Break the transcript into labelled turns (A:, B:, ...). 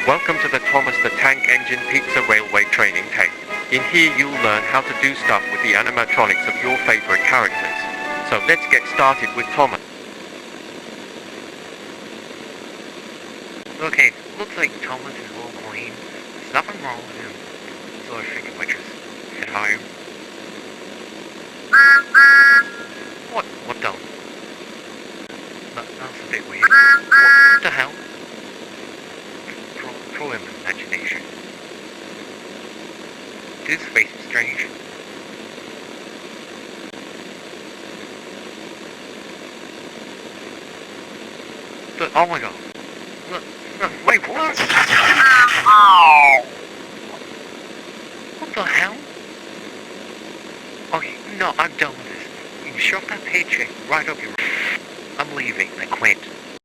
A: Welcome to the Thomas the Tank Engine Pizza Railway Training Tape. In here you'll learn how to do stuff with the animatronics of your favorite characters. So let's get started with Thomas.
B: Okay, looks like Thomas is a little clean. There's nothing wrong with him. So I figured we just hit higher. What the? That's a bit weird. What the hell? Throw him imagination. This face is strange. Oh my god. Look, wait, what? What the hell? Okay, no, I'm done with this. You can shove that paycheck right up your... I'm leaving, I quit.